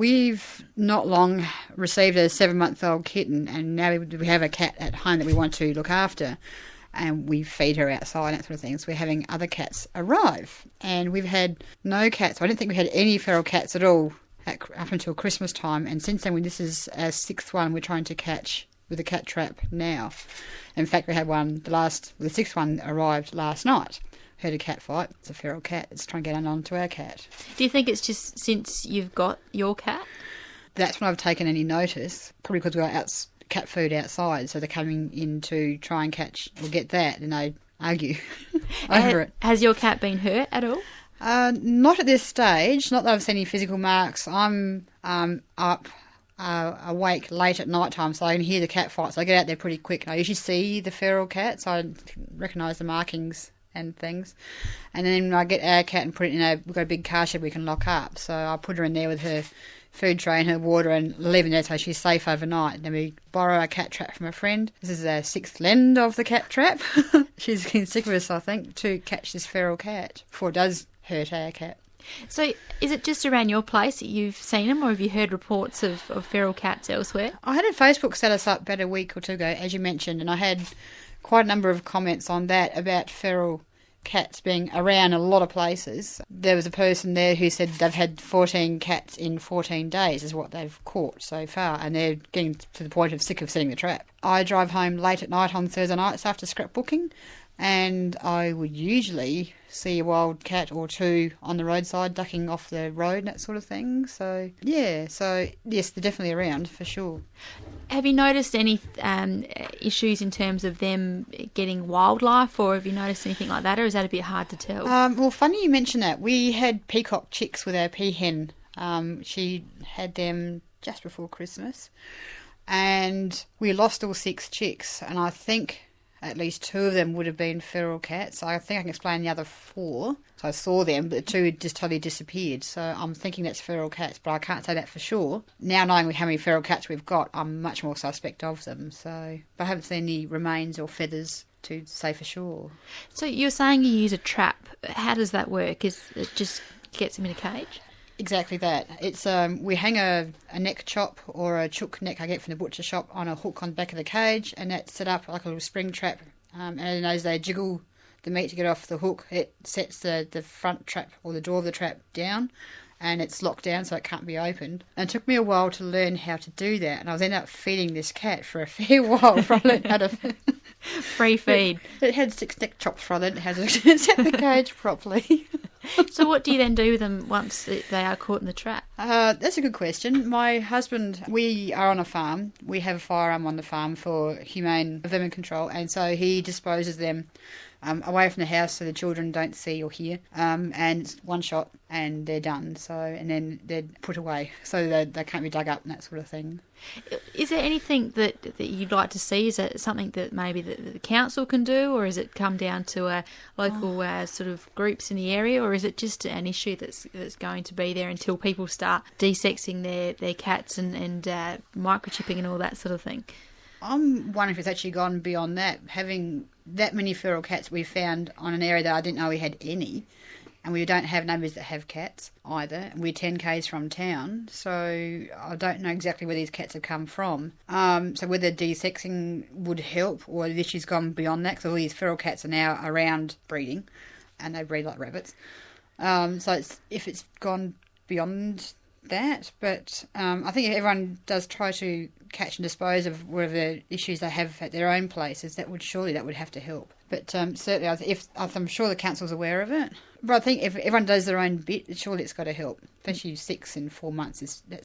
We've not long received a 7-month-old kitten, and now we have a cat at home that we want to look after, and we feed her outside and that sort of thing. So we're having other cats arrive, and we've had no cats. I don't think we had any feral cats at all up until Christmas time, and since then, this is our sixth one we're trying to catch with a cat trap now. In fact, we had the sixth one arrived last night. Heard a cat fight. It's a feral cat. It's trying to get onto our cat. Do you think it's just since you've got your cat? That's when I've taken any notice. Probably because we've got cat food outside, so they're coming in to try and catch or get that, and they argue over it. Has your cat been hurt at all? Not at this stage. Not that I've seen any physical marks. I'm up, awake late at night time, so I can hear the cat fight. So I get out there pretty quick. And I usually see the feral cat, so I recognise the markings and things. And then I get our cat and put it we've got a big car shed we can lock up. So I put her in there with her food tray and her water and leave her there so she's safe overnight. And then we borrow a cat trap from a friend. This is our sixth lend of the cat trap. She's been sick of us, I think, to catch this feral cat before it does hurt our cat. So is it just around your place that you've seen them, or have you heard reports of feral cats elsewhere? I had a Facebook status up about a week or two ago, as you mentioned, and I had quite a number of comments on that about feral cats being around a lot of places. There was a person there who said they've had 14 cats in 14 days is what they've caught so far, and they're getting to the point of sick of setting the trap. I drive home late at night on Thursday nights after scrapbooking, and I would usually see a wild cat or two on the roadside ducking off the road and that sort of thing. So yes, they're definitely around for sure. Have you noticed any issues in terms of them getting wildlife, or have you noticed anything like that, or is that a bit hard to tell? Well, funny you mention that. We had peacock chicks with our peahen. She had them just before Christmas, and we lost all 6 chicks, and I think at least 2 of them would have been feral cats. I think I can explain the other 4. So I saw them, but the 2 just totally disappeared. So I'm thinking that's feral cats, but I can't say that for sure. Now knowing how many feral cats we've got, I'm much more suspect of them. So, but I haven't seen any remains or feathers to say for sure. So you're saying you use a trap. How does that work? Is it just gets them in a cage? Exactly that. It's we hang a neck chop or a chook neck I get from the butcher shop on a hook on the back of the cage, and that's set up like a little spring trap. And as they jiggle the meat to get off the hook, it sets the front trap or the door of the trap down, and it's locked down so it can't be opened. And it took me a while to learn how to do that, and I was ended up feeding this cat for a fair while before I learned how to free feed. It had 6 neck chops for I learned how to set the cage properly. So what do you then do with them once they are caught in the trap? That's a good question. My husband, we are on a farm. We have a firearm on the farm for humane vermin control, and so he disposes them away from the house so the children don't see or hear, and it's one shot and they're done. So, and then they're put away so they can't be dug up and that sort of thing. Is there anything that you'd like to see? Is it something that maybe the council can do, or is it come down to local sort of groups in the area, or is it just an issue that's going to be there until people start desexing their cats and microchipping and all that sort of thing? I'm wondering if it's actually gone beyond that. Having that many feral cats we found on an area that I didn't know we had any, and we don't have neighbours that have cats either. We're 10 k's from town, so I don't know exactly where these cats have come from. So whether desexing would help, or the issue's gone beyond that, because all these feral cats are now around breeding, and they breed like rabbits. So if it's gone beyond that, but I think if everyone does try to catch and dispose of whatever issues they have at their own places, that would have to help. But certainly, I'm sure the council's aware of it. But I think if everyone does their own bit, surely it's got to help. Especially 6 in 4 months, that's